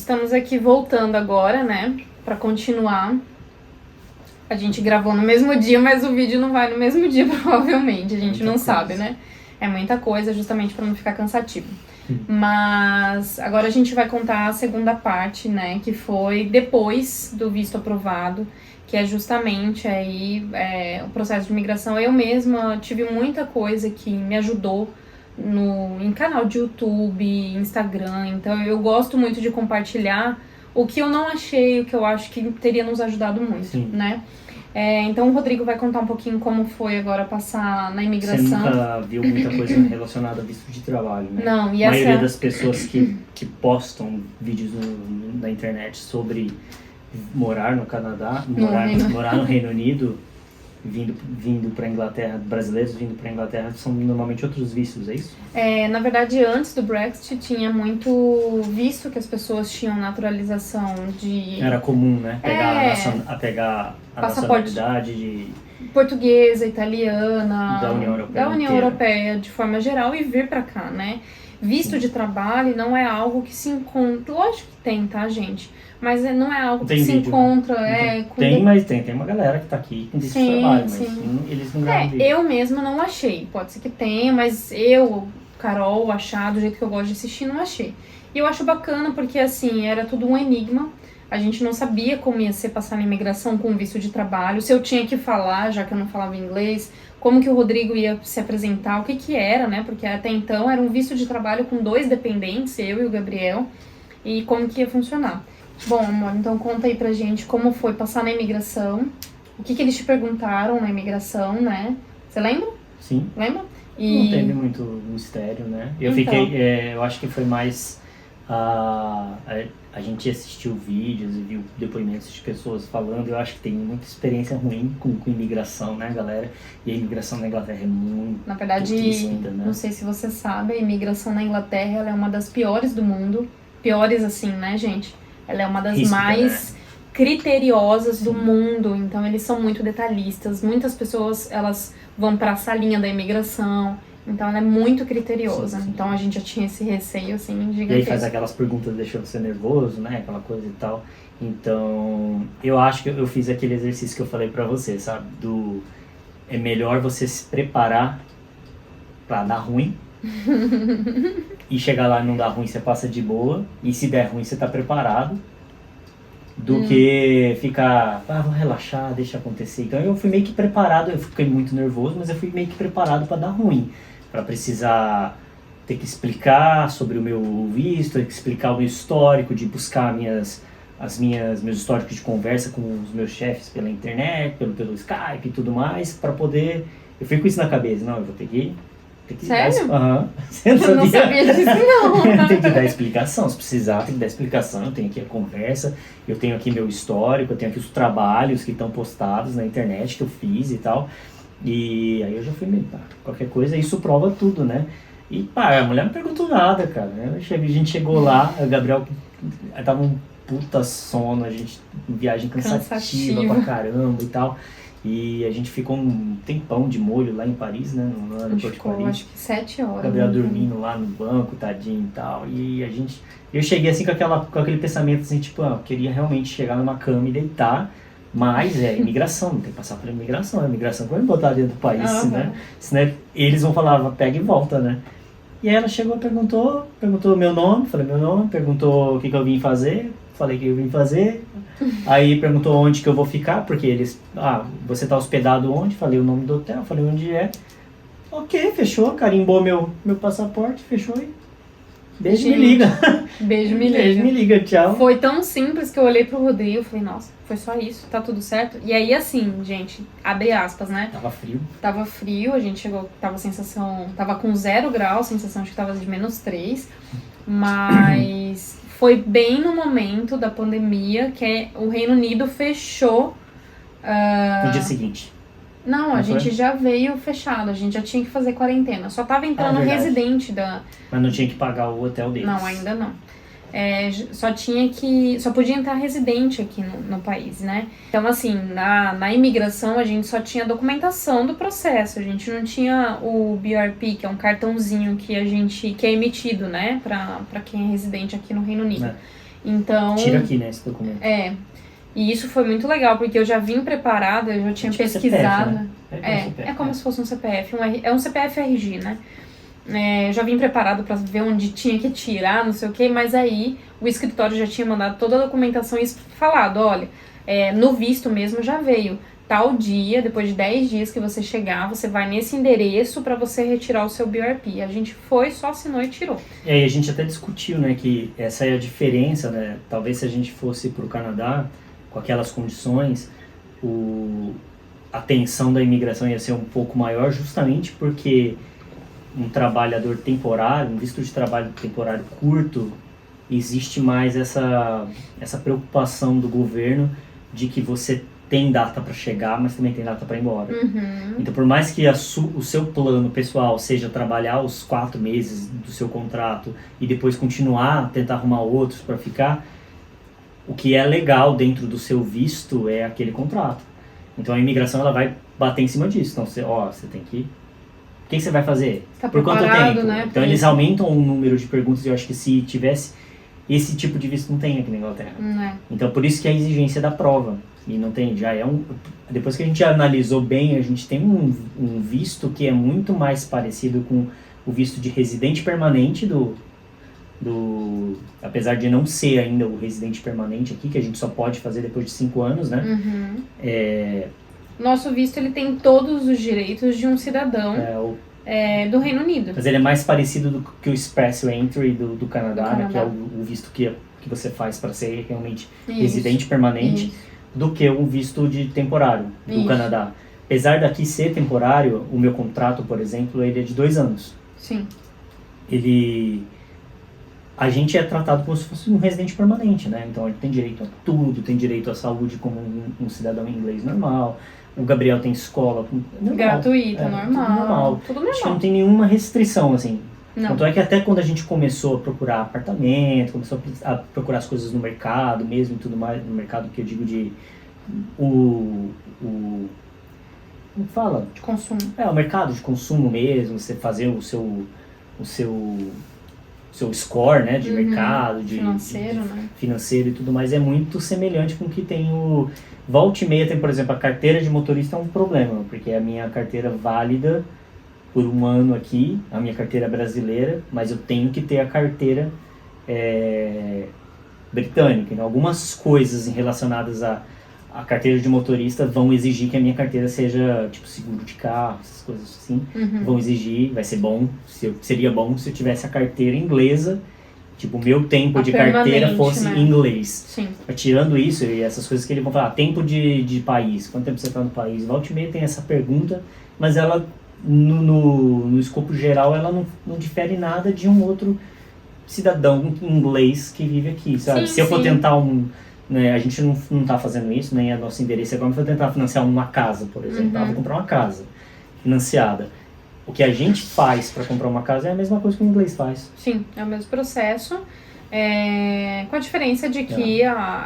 estamos aqui voltando agora, né, pra continuar. A gente gravou no mesmo dia, mas o vídeo não vai no mesmo dia, provavelmente. A gente não sabe, né? É muita coisa, justamente pra não ficar cansativo. Mas agora a gente vai contar a segunda parte, né, que foi depois do visto aprovado, que é justamente aí o processo de imigração. Eu mesma tive muita coisa que me ajudou em canal de YouTube, Instagram, então eu gosto muito de compartilhar o que eu não achei, o que eu acho que teria nos ajudado muito, Sim. né? Então o Rodrigo vai contar um pouquinho como foi agora passar na imigração. Você nunca viu muita coisa relacionada a visto de trabalho, né? Não, e a maioria essa... das pessoas que postam vídeos na internet sobre morar no Canadá, morar no Reino Unido, vindo para Inglaterra, brasileiros vindo para Inglaterra, são normalmente outros vistos, é isso? Na verdade, antes do Brexit, tinha muito visto que as pessoas tinham naturalização de... Era comum, né? Pegar a nacionalidade de... portuguesa, italiana... Da União Europeia, de forma geral, e vir pra cá, né? Visto de trabalho não é algo que se encontra... Lógico que tem, tá, gente? Mas não é algo que se encontra... Mas tem uma galera que tá aqui com visto de trabalho, mas eles não gravam vídeo. Eu mesma não achei. Pode ser que tenha, mas eu, Carol, achar do jeito que eu gosto de assistir, não achei. E eu acho bacana porque, assim, era tudo um enigma. A gente não sabia como ia ser passar na imigração com visto de trabalho, se eu tinha que falar, já que eu não falava inglês, como que o Rodrigo ia se apresentar, o que que era, né? Porque até então era um visto de trabalho com 2 dependentes, eu e o Gabriel, e como que ia funcionar. Bom, amor, então conta aí pra gente como foi passar na imigração, o que que eles te perguntaram na imigração, né? Você lembra? Sim. Lembra? Não teve muito mistério, né? Eu acho que foi mais... A gente assistiu vídeos e viu depoimentos de pessoas falando. Eu acho que tem muita experiência ruim com imigração, né, galera? E a imigração na Inglaterra é muito... Na verdade, ainda, né? Não sei se você sabe, a imigração na Inglaterra ela é uma das piores do mundo. Piores assim, né, gente? Ela é uma das mais criteriosas do mundo. Então, eles são muito detalhistas. Muitas pessoas, elas vão para a salinha da imigração. Então ela é muito criteriosa. Sim. Então a gente já tinha esse receio, assim, gigantesco. E aí faz aquelas perguntas deixando você nervoso, né? Aquela coisa e tal. Então, eu acho que eu fiz aquele exercício que eu falei pra você, sabe? É melhor você se preparar pra dar ruim. E chegar lá e não dar ruim, você passa de boa. E se der ruim, você tá preparado. Do que ficar, vou relaxar, deixa acontecer. Então eu fui meio que preparado, eu fiquei muito nervoso, mas eu fui meio que preparado pra dar ruim. Pra precisar ter que explicar sobre o meu visto, ter que explicar o meu histórico, de buscar meus históricos de conversa com os meus chefes pela internet, pelo Skype e tudo mais, pra poder... Eu fui com isso na cabeça, não, eu vou ter que Sério? Você não sabia disso, não. Tem que dar explicação, se precisar, tem que dar explicação. Eu tenho aqui a conversa, eu tenho aqui meu histórico, eu tenho aqui os trabalhos que estão postados na internet que eu fiz e tal. E aí eu já fui meio, qualquer coisa, isso prova tudo, né? E a mulher não perguntou nada, cara. A gente chegou lá, o Gabriel tava um puta sono, a gente, viagem cansativa pra caramba e tal. E a gente ficou um tempão de molho lá em Paris, né? No aeroporto de Paris. Acho que 7 horas. Gabriel dormindo lá no banco, tadinho e tal. E eu cheguei assim com aquele pensamento assim, tipo, eu queria realmente chegar numa cama e deitar, mas imigração, não tem que passar pela imigração. A imigração vai me botar dentro do país, né? Senão eles vão falar, pega e volta, né? E aí ela chegou e perguntou meu nome, falei meu nome, perguntou o que eu vim fazer, falei que eu vim fazer. Aí perguntou onde que eu vou ficar, porque eles... você tá hospedado onde? Falei o nome do hotel, falei onde é. Ok, fechou, carimbou meu passaporte, fechou aí. Beijo, me liga. Beijo, me liga. Beijo, me liga, tchau. Foi tão simples que eu olhei pro Rodrigo e falei, nossa, foi só isso, tá tudo certo? E aí, assim, gente, abre aspas, né? Tava frio, a gente chegou, tava com 0 graus, sensação de que tava de -3, mas... Foi bem no momento da pandemia que o Reino Unido fechou... No dia seguinte. Não, a gente já veio fechado, a gente já tinha que fazer quarentena. Só tava entrando residente da... Mas não tinha que pagar o hotel deles. Não, ainda não. Só podia entrar residente aqui no país, né? Então, assim, na imigração a gente só tinha documentação do processo, a gente não tinha o BRP, que é um cartãozinho que é emitido, né, pra quem é residente aqui no Reino Unido. Então... Tira aqui, né, esse documento. E isso foi muito legal, porque eu já vim preparada, eu já tinha Tipo pesquisado. CPF, né? É como se fosse um CPF, é um CPF RG, né? Eu já vim preparado pra ver onde tinha que tirar, não sei o que, mas aí o escritório já tinha mandado toda a documentação e falado, olha, no visto mesmo já veio. Tal dia, depois de 10 dias que você chegar, você vai nesse endereço pra você retirar o seu BRP. A gente foi, só assinou e tirou. E aí a gente até discutiu, né, que essa é a diferença, né? Talvez se a gente fosse pro Canadá, com aquelas condições, a tensão da imigração ia ser um pouco maior, justamente porque um trabalhador temporário, um visto de trabalho temporário curto, existe mais essa preocupação do governo de que você tem data para chegar, mas também tem data para ir embora. Então, por mais que o seu plano pessoal seja trabalhar os 4 meses do seu contrato e depois continuar, tentar arrumar outros para ficar, o que é legal dentro do seu visto é aquele contrato. Então, a imigração ela vai bater em cima disso. Então, você tem que... O que você vai fazer? Tá por quanto tempo? né? Então, eles aumentam o número de perguntas. Eu acho que se tivesse esse tipo de visto, não tem aqui na Inglaterra. Então, por isso que a exigência da prova. E não tem, já é depois que a gente analisou bem, a gente tem um visto que é muito mais parecido com o visto de residente permanente apesar de não ser ainda o residente permanente aqui, que a gente só pode fazer depois de 5 anos, né? Nosso visto, ele tem todos os direitos de um cidadão do Reino Unido. Mas ele é mais parecido do que o Express Entry do Canadá, né? Que é o visto que você faz para ser realmente residente permanente. Do que um visto de temporário do Canadá. Apesar daqui ser temporário, o meu contrato, por exemplo, ele é de 2 anos. Sim. A gente é tratado como se fosse um residente permanente, né? Então ele tem direito a tudo, tem direito à saúde como um cidadão inglês normal. O Gabriel tem escola gratuita, normal. Tudo normal. Acho que não tem nenhuma restrição, assim. Não. Tanto é que até quando a gente começou a procurar apartamento, começou a procurar as coisas no mercado mesmo e tudo mais, no mercado que eu digo de... como fala? De consumo. O mercado de consumo mesmo, você fazer o seu score, né, de mercado, financeiro e tudo mais, é muito semelhante com o que tem volta e meia tem, por exemplo, a carteira de motorista é um problema, porque a minha carteira válida por 1 ano aqui, a minha carteira brasileira, mas eu tenho que ter a carteira britânica. Então, algumas coisas relacionadas à carteira de motorista vão exigir que a minha carteira seja, tipo, seguro de carro, essas coisas assim. Vão exigir, vai ser bom, seria bom se eu tivesse a carteira inglesa, tipo, o meu tempo de carteira fosse em inglês. Sim. Tirando isso, e essas coisas que eles vão falar, tempo de país, quanto tempo você está no país? Volta e meia tem essa pergunta, mas ela... No escopo geral, ela não difere nada de um outro cidadão inglês que vive aqui, sabe? Se eu for tentar né, a gente não está fazendo isso, nem é nosso endereço agora, mas vou tentar financiar uma casa, por exemplo. Vou comprar uma casa financiada. O que a gente faz para comprar uma casa é a mesma coisa que o inglês faz. Sim, é o mesmo processo. Com a diferença de que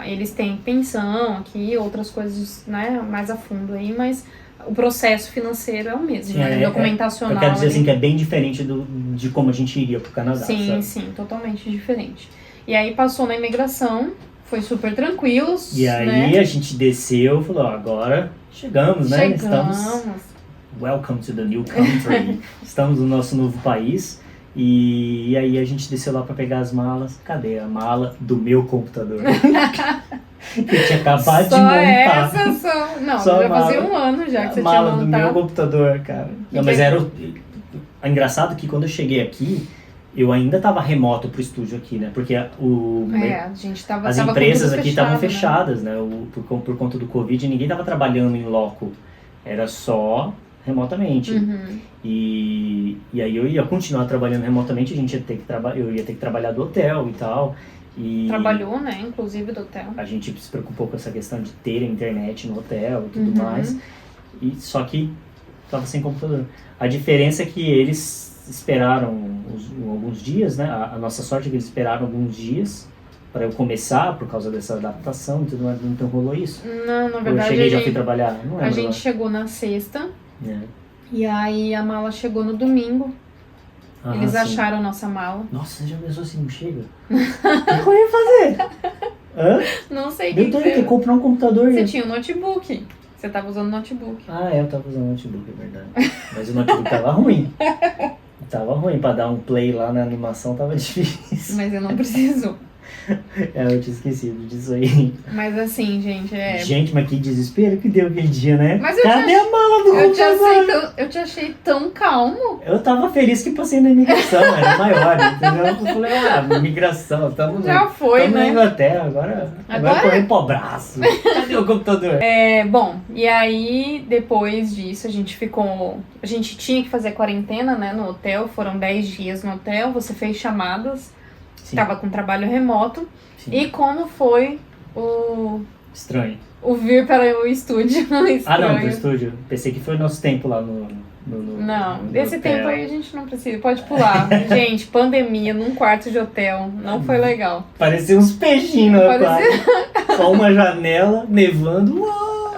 eles têm pensão aqui, outras coisas, né, mais a fundo aí, mas... O processo financeiro é o mesmo, né? Documentacional. Eu quero dizer assim que é bem diferente de como a gente iria pro Canadá. Sim, sabe? Sim, totalmente diferente. E aí passou na imigração, foi super tranquilo. E aí a gente desceu e falou, agora chegamos, né? Estamos. Welcome to the new country. Estamos no nosso novo país. E aí a gente desceu lá para pegar as malas. Cadê a mala do meu computador? Que eu tinha acabado de montar. Não, já fazia 1 ano já que você tinha montado. A mala do meu computador, cara. Não, mas era é engraçado que quando eu cheguei aqui, eu ainda estava remoto pro estúdio aqui, né? Porque a gente tava, as empresas aqui estavam fechadas, né? Por conta do Covid, ninguém estava trabalhando em loco. Era só remotamente. E aí eu ia continuar trabalhando remotamente, eu ia ter que trabalhar do hotel e tal. Trabalhou, né? Inclusive do hotel. A gente se preocupou com essa questão de ter internet no hotel e tudo mais. Só que estava sem computador. A diferença é que eles esperaram alguns dias, né? A nossa sorte é que eles esperaram alguns dias para eu começar por causa dessa adaptação e tudo mais. Então rolou isso? Não, na verdade. Eu cheguei e já fui trabalhar. Não lembro. A gente chegou na sexta. E aí a mala chegou no domingo. Ah, Eles sim. acharam a nossa mala. Nossa, você já pensou assim, não chega? O que eu ia fazer? Hã? Não sei o Meu que Deus, tem que você... comprar um computador. Você tinha um notebook. Você tava usando notebook. Ah, eu tava usando notebook, é verdade. Mas o notebook tava ruim. Tava ruim, pra dar um play lá na animação tava difícil. Mas eu não preciso. Eu tinha esquecido disso aí. Mas assim, gente, Gente, mas que desespero que deu aquele dia, né? Mas eu Cadê já- a mala do eu computador? te achei tão calmo. Eu tava feliz que passei na imigração, era maior, entendeu? Eu falei, imigração, tamo Já foi, na né? Inglaterra, agora correndo pro braço. Cadê o computador? Bom, e aí, depois disso, a gente ficou... A gente tinha que fazer quarentena, né, no hotel. Foram 10 dias no hotel. Você fez chamadas. Sim, Tava com trabalho remoto. sim. E como foi Estranho. o vir para o estúdio? Estranho. Ah, não, pro estúdio. Pensei que foi nosso tempo lá no Não, no desse hotel. tempo aí a gente não precisa. Pode pular. Gente, pandemia num quarto de hotel. Não foi legal. Parecia uns peixinhos no Parecia- aquário. Só uma janela, nevando. Uau!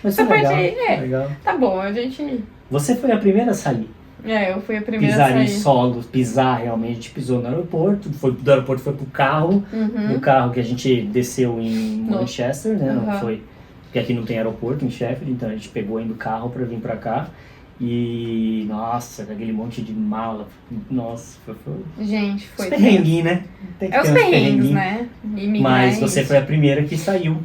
Mas Essa foi legal, parte aí, foi legal. Tá bom, a gente... Você foi a primeira a sair. Eu fui a primeira Pisar a em sair. solo, pisar realmente. A gente pisou no aeroporto. Do aeroporto foi pro carro. Uhum. No carro que a gente desceu em No- Manchester, né? Não Uhum. foi. Porque aqui não tem aeroporto em Sheffield, então a gente pegou ainda o carro pra vir pra cá. E nossa, aquele monte de mala. Nossa, foi Gente, os foi... perrenguinhos, né? Tem que É ter os uns perrengues, né? Imigrar Mas é você isso. foi a primeira que saiu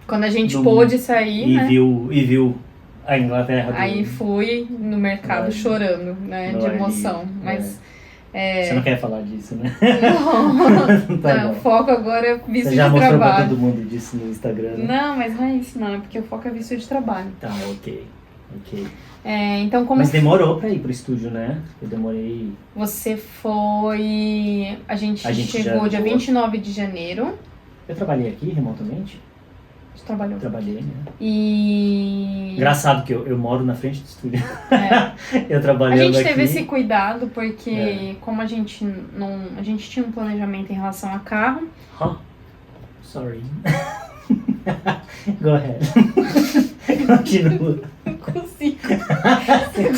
Quando a gente do- pôde sair, e né? viu a Inglaterra do... Aí fui no mercado No- chorando, né? no De ar emoção. livre, Mas... Você não quer falar disso, né? Não, Tá não, bom. o foco agora é visto Você já de mostrou pra trabalho. todo mundo disso no Instagram, né? Não, mas não é isso não, é porque o foco é visto de trabalho. Tá, ok. Então como Mas demorou pra ir pro estúdio, né? Eu demorei... você foi... A gente A gente chegou já dia voou. 29 de janeiro. Eu trabalhei aqui remotamente. Você trabalhou. Eu trabalhei, né? E... Engraçado que eu moro na frente do estúdio. Eu A trabalhando gente aqui. teve esse cuidado porque É. como a gente não... A gente tinha um planejamento em relação a carro. Sorry. Go ahead. Continua. Não consigo.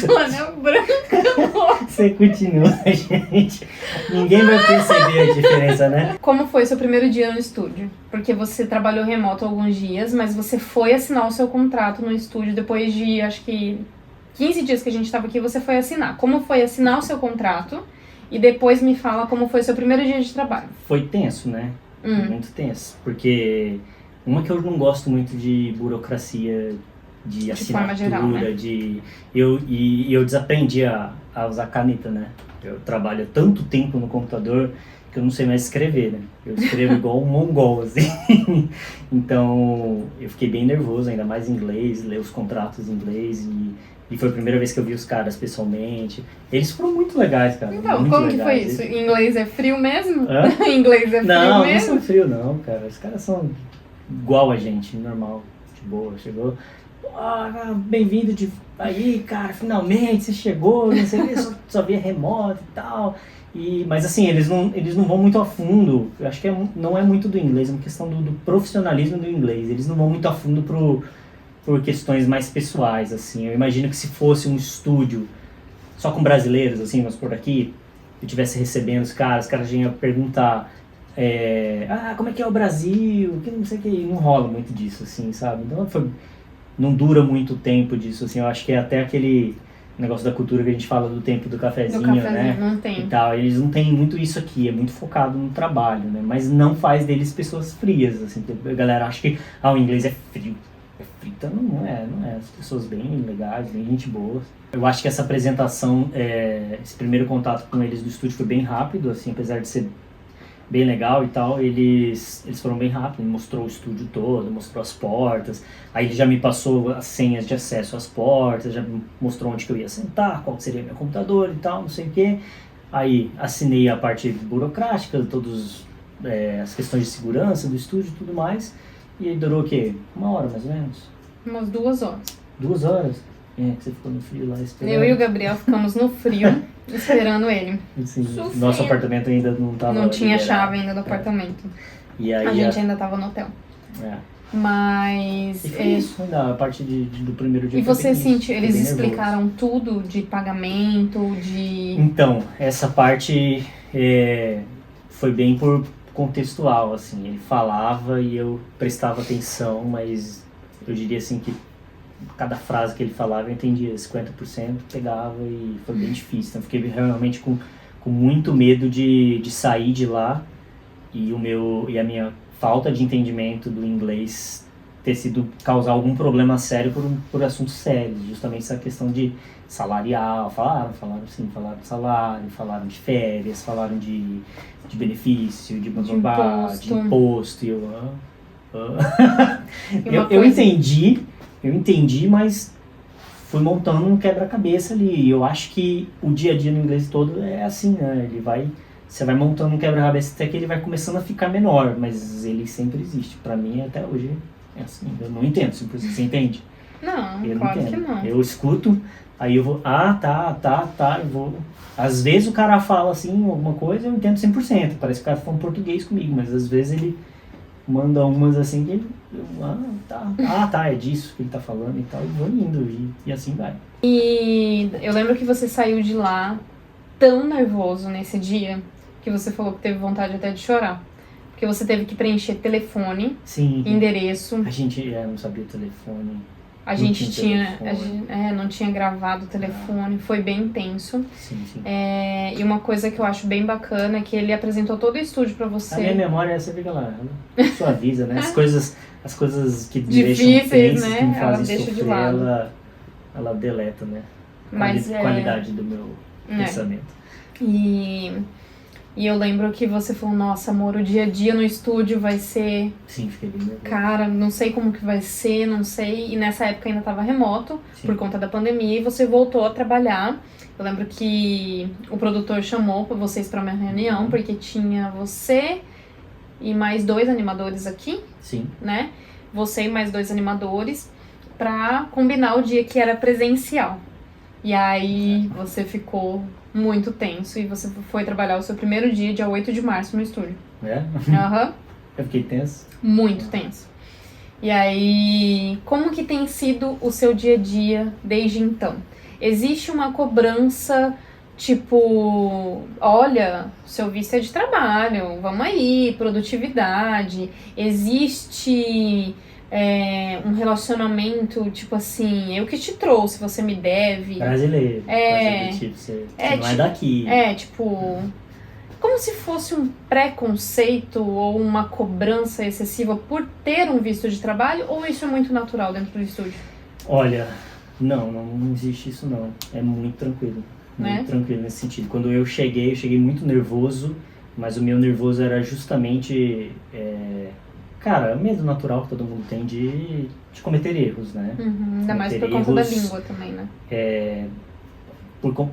Mano, branca. Você continua, gente. Ninguém vai perceber a diferença, né? Como foi seu primeiro dia no estúdio? Porque você trabalhou remoto alguns dias, mas você foi assinar o seu contrato no estúdio depois de, acho que, 15 dias que a gente tava aqui, você foi assinar. Como foi assinar o seu contrato? E depois me fala como foi seu primeiro dia de trabalho. Foi tenso, né? Muito tenso. Porque uma que eu não gosto muito de burocracia, de forma assinatura, geral, né? eu desaprendi a usar caneta, né? Eu trabalho há tanto tempo no computador que eu não sei mais escrever, né? Eu escrevo igual um mongol, assim. Então, eu fiquei bem nervoso, ainda mais em inglês, ler os contratos em inglês e foi a primeira vez que eu vi os caras pessoalmente. Eles foram muito legais, cara. Então, muito como que foi legais. isso? Em inglês é frio mesmo? Hã? Em inglês é frio Não, não mesmo? são frio não, cara. Os caras são igual a gente, normal, de boa. Chegou, bem-vindo aí, cara, finalmente você chegou, não sei o que, só via remoto e tal. Mas assim, eles não vão muito a fundo. Eu acho que não é muito do inglês, é uma questão do profissionalismo do inglês. Eles não vão muito a fundo por questões mais pessoais, assim. Eu imagino que se fosse um estúdio só com brasileiros, assim, vamos por aqui, eu estivesse recebendo os caras iam perguntar como é que é o Brasil, que não sei o que, não rola muito disso, assim, sabe? Então não dura muito tempo disso, assim, eu acho que é até aquele negócio da cultura que a gente fala do tempo do cafezinho, né? Não E tem. tal, eles não têm muito isso aqui, é muito focado no trabalho, né? Mas não faz deles pessoas frias, assim, a galera acha que o inglês é frio. Então não é, as pessoas bem legais, bem gente boa. Eu acho que essa apresentação, esse primeiro contato com eles do estúdio foi bem rápido, assim, apesar de ser bem legal e tal, eles foram bem rápidos, ele mostrou o estúdio todo, mostrou as portas, aí ele já me passou as senhas de acesso às portas, já me mostrou onde que eu ia sentar, qual seria meu computador e tal, não sei o que. Aí assinei a parte burocrática, todas as questões de segurança do estúdio e tudo mais, e aí durou o quê? 1 hora mais ou menos? Umas 2 horas. 2 horas? Que você ficou no frio lá esperando. Eu e o Gabriel ficamos no frio esperando ele. Assim, Sofrendo. nosso apartamento ainda não estava Não tinha liberado. chave ainda do apartamento. E aí A gente ainda tava no hotel. Mas... E foi isso, ainda a parte do primeiro dia. E foi você bem isso, sentiu, fiquei eles bem nervoso. explicaram tudo de pagamento, de... Então, essa parte foi bem por contextual, assim, ele falava e eu prestava atenção, mas eu diria assim que cada frase que ele falava eu entendia 50%, pegava e foi bem difícil, então eu fiquei realmente com muito medo de sair de lá e a minha falta de entendimento do inglês ter sido causar algum problema sério por assuntos sérios, justamente essa questão de salarial, falaram de salário, falaram de férias, falaram de benefício, de imposto, e eu entendi, mas fui montando um quebra-cabeça ali, e eu acho que o dia a dia no inglês todo é assim, né, você vai montando um quebra-cabeça até que ele vai começando a ficar menor, mas ele sempre existe, pra mim até hoje é assim, eu não entendo, você entende? Não, Eu claro não entendo. que não. Eu escuto, aí eu vou, tá, eu vou... Às vezes o cara fala assim, alguma coisa, eu entendo 100%, parece que o cara tá falando português comigo, mas às vezes ele manda umas assim que tá, é disso que ele tá falando e tal, e vou indo, e assim vai. E eu lembro que você saiu de lá tão nervoso nesse dia, que você falou que teve vontade até de chorar. Porque você teve que preencher telefone, Sim. endereço. A gente não sabia o telefone. A gente não tinha gravado o telefone, foi bem intenso. Sim. E uma coisa que eu acho bem bacana é que ele apresentou todo o estúdio pra você. A minha memória, você fica lá, ela suaviza, né? As coisas que me difíceis, deixam tensas, né? que me Ela fazem deixa de sofrer, lado. ela deleta, né? Mas Qualidade do meu pensamento. E eu lembro que você falou, nossa, amor, o dia a dia no estúdio vai ser... Sim, fiquei bem nervoso. Cara, não sei como que vai ser, não sei. E nessa época ainda tava remoto, Sim. por conta da pandemia, e você voltou a trabalhar. Eu lembro que o produtor chamou vocês pra uma reunião, porque tinha você e mais 2 animadores aqui, Sim. né? Você e mais 2 animadores, pra combinar o dia que era presencial. E aí você ficou muito tenso e você foi trabalhar o seu primeiro dia 8 de março, no estúdio. Aham. Eu fiquei tenso. Muito tenso. E aí, como que tem sido o seu dia a dia desde então? Existe uma cobrança, tipo, olha, seu visto é de trabalho, vamos aí, produtividade. Existe um relacionamento, tipo assim, eu que te trouxe, você me deve. Brasileiro. Tipo, você não é daqui. Tipo... Como se fosse um preconceito ou uma cobrança excessiva por ter um visto de trabalho, ou isso é muito natural dentro do estúdio? Olha, não existe isso não. É muito tranquilo. Muito tranquilo nesse sentido. Quando eu cheguei muito nervoso, mas o meu nervoso era justamente, cara, medo natural que todo mundo tem de cometer erros, né? Ainda mais por conta da língua também, né?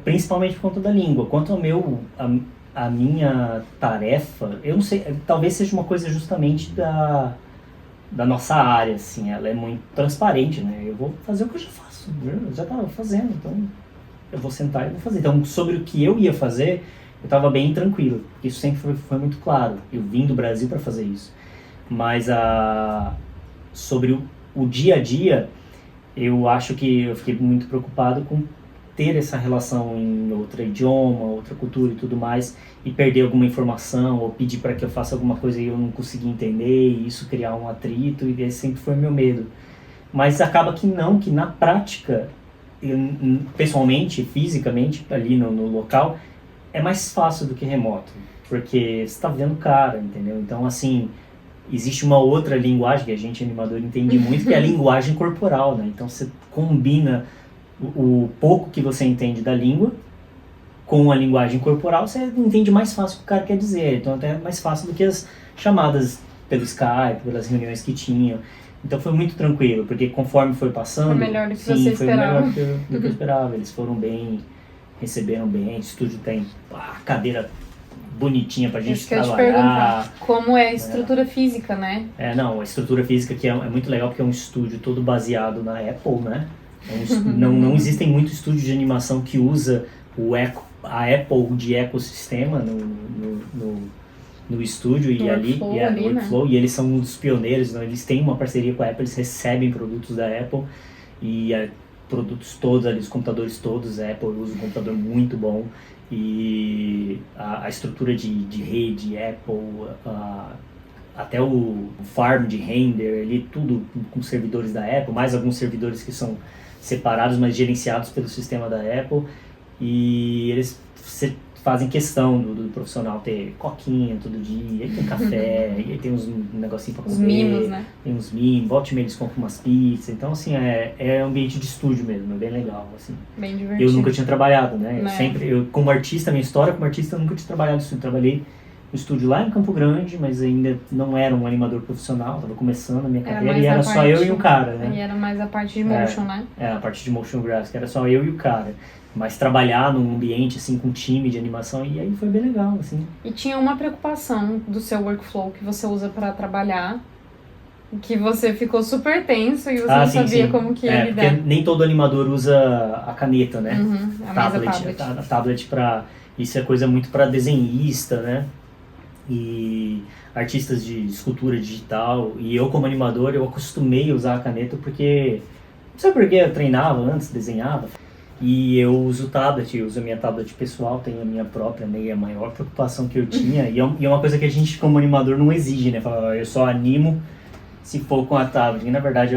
Principalmente por conta da língua. Quanto ao a minha tarefa, eu não sei, talvez seja uma coisa justamente da nossa área, assim, ela é muito transparente, né? Eu vou fazer o que eu já faço, eu já estava fazendo, então eu vou sentar e vou fazer. Então, sobre o que eu ia fazer, eu estava bem tranquilo, porque isso sempre foi muito claro. Eu vim do Brasil para fazer isso. Mas sobre o dia a dia, eu acho que eu fiquei muito preocupado com ter essa relação em outro idioma, outra cultura e tudo mais, e perder alguma informação, ou pedir para que eu faça alguma coisa e eu não conseguir entender, e isso criar um atrito, e esse sempre foi o meu medo. Mas acaba que na prática, pessoalmente, fisicamente, ali no local, é mais fácil do que remoto, porque você está vendo o cara, entendeu? Então, assim, existe uma outra linguagem que a gente, animador, entende muito, que é a linguagem corporal, né? Então, você combina o pouco que você entende da língua com a linguagem corporal, você entende mais fácil o que o cara quer dizer. Então até é mais fácil do que as chamadas pelo Skype, pelas reuniões que tinham. Então foi muito tranquilo, porque conforme foi passando... Foi melhor do que você esperava. Foi melhor do que eu esperava. Eles foram bem, receberam bem, o estúdio tem cadeira bonitinha pra gente trabalhar. Isso que eu ia te perguntar, como é a estrutura física, né? A estrutura física que é muito legal, porque é um estúdio todo baseado na Apple, né? Não existem muitos estúdios de animação que usa a Apple de ecossistema no estúdio e No ali, workflow e é, no ali, né? workflow, e eles são um dos pioneiros, então eles têm uma parceria com a Apple, eles recebem produtos da Apple e produtos todos ali, os computadores todos, a Apple usa um computador muito bom e a estrutura de rede Apple, até o farm de render ali, tudo com servidores da Apple, mais alguns servidores que são separados, mas gerenciados pelo sistema da Apple, e eles fazem questão do profissional ter coquinha todo dia, e tem café, e aí tem uns negocinhos pra Os comer, mimos, né? tem uns mimos, volta e meia eles compram umas pizzas, então assim, é ambiente de estúdio mesmo, é bem legal, assim. Bem divertido. Eu nunca tinha trabalhado, né? Né? Eu como artista, minha história como artista, eu nunca tinha trabalhado no estúdio, trabalhei no estúdio lá em Campo Grande, mas ainda não era um animador profissional, estava começando a minha carreira mais e era a só eu e o cara, Aí né? era mais a parte de motion, né? A parte de motion graphics, era só eu e o cara. Mas trabalhar num ambiente assim com um time de animação, e aí foi bem legal, assim. E tinha uma preocupação do seu workflow que você usa pra trabalhar, que você ficou super tenso e você não sabia como que ia lidar. Porque nem todo animador usa a caneta, né? Uhum, a mesa tablet. A tablet isso é coisa muito para desenhista, né? E artistas de escultura digital. E eu como animador, eu acostumei a usar a caneta porque, não sei por que, eu treinava antes, desenhava. E eu uso o tablet, eu uso a minha tablet pessoal, tenho a minha própria, né? E a maior preocupação que eu tinha, e é uma coisa que a gente como animador não exige, né? Fala, eu só animo se for com a tablet, e na verdade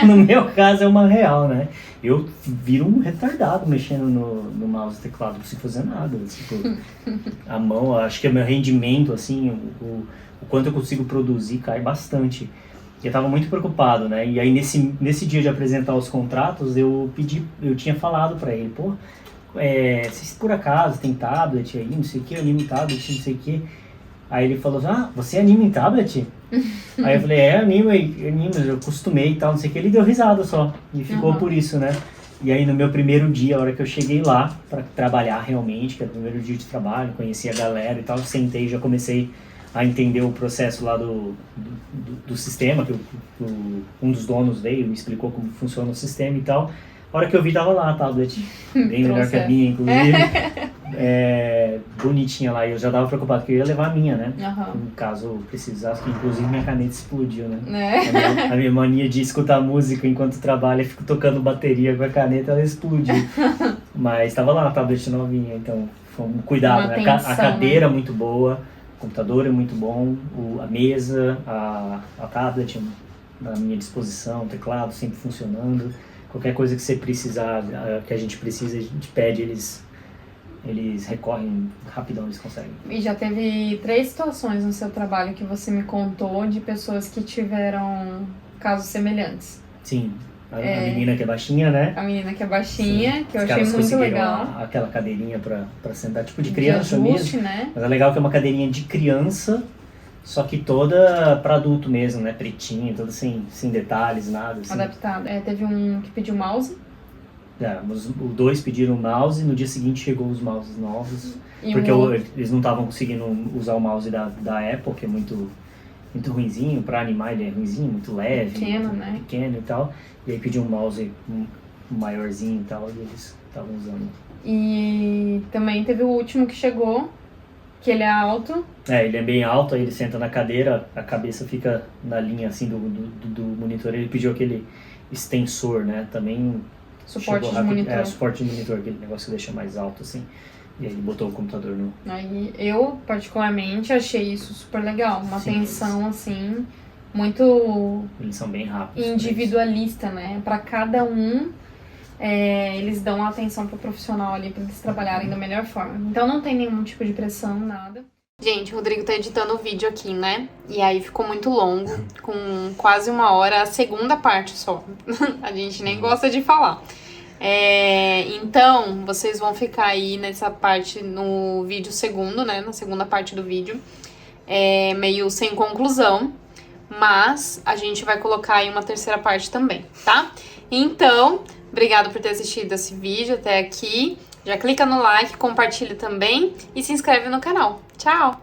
no meu caso é uma real, né? Eu viro um retardado mexendo no mouse e teclado sem fazer nada, tipo, a mão, acho que o meu rendimento, assim, o quanto eu consigo produzir cai bastante. E eu tava muito preocupado, né? E aí nesse dia de apresentar os contratos, eu tinha falado pra ele, pô, se por acaso tem tablet aí, não sei o que, eu animo em tablet, não sei o que. Aí ele falou, você anima em tablet? Aí eu falei, animo, eu acostumei e tal, não sei o que. Ele deu risada só, e ficou por isso, né? E aí no meu primeiro dia, a hora que eu cheguei lá pra trabalhar realmente, que era o primeiro dia de trabalho, conheci a galera e tal, eu sentei e já comecei a entender o processo lá do sistema, que um dos donos veio e me explicou como funciona o sistema e tal. A hora que eu vi, tava lá a tablet, bem melhor que a minha, inclusive, bonitinha lá, e eu já tava preocupado, porque eu ia levar a minha, né? Uhum. Caso precisasse, que inclusive minha caneta explodiu, né? É. A minha mania de escutar música enquanto trabalho, eu fico tocando bateria com a caneta, ela explodiu. Mas tava lá a tablet novinha, então foi um cuidado, né? A cadeira muito boa, o computador é muito bom, a mesa, a tablet à minha disposição, o teclado sempre funcionando. Qualquer coisa que você precisar, que a gente precisa, a gente pede, eles recorrem rapidão, eles conseguem. E já teve 3 situações no seu trabalho que você me contou de pessoas que tiveram casos semelhantes. Sim, a menina que é baixinha, né? A menina que é baixinha, sim. Que eu achei muito legal. Aquela cadeirinha pra sentar, tipo de criança de ajuste, mesmo. Né? Mas é legal que é uma cadeirinha de criança, só que toda pra adulto mesmo, né? Pretinha, toda sem detalhes, nada. Assim. Adaptado. Teve um que pediu mouse. Os 2 pediram o mouse, no dia seguinte chegou os mouses novos. Porque eles não estavam conseguindo usar o mouse da Apple, que é muito ruinzinho, pra animar ele é ruinzinho, muito leve. Pequeno e tal. E aí pediu um mouse maiorzinho e tal, e eles estavam usando. E também teve o último que chegou, que ele é alto. Ele é bem alto, aí ele senta na cadeira, a cabeça fica na linha assim do monitor. Ele pediu aquele extensor, né? Também suporte de monitor. Suporte de monitor, aquele negócio que deixa mais alto assim. E aí ele botou o computador no... Aí eu, particularmente, achei isso super legal. Uma atenção, assim, muito... Eles são bem rápidos. Individualista, né? Pra cada um, eles dão a atenção pro profissional ali, pra eles trabalharem da melhor forma. Então não tem nenhum tipo de pressão, nada. Gente, o Rodrigo tá editando o vídeo aqui, né? E aí ficou muito longo, com quase 1 hora, a segunda parte só. A gente nem gosta de falar. Então, vocês vão ficar aí nessa parte no vídeo segundo, né? Na segunda parte do vídeo. Meio sem conclusão. Mas a gente vai colocar aí uma terceira parte também, tá? Então, obrigado por ter assistido esse vídeo até aqui. Já clica no like, compartilha também e se inscreve no canal. Tchau!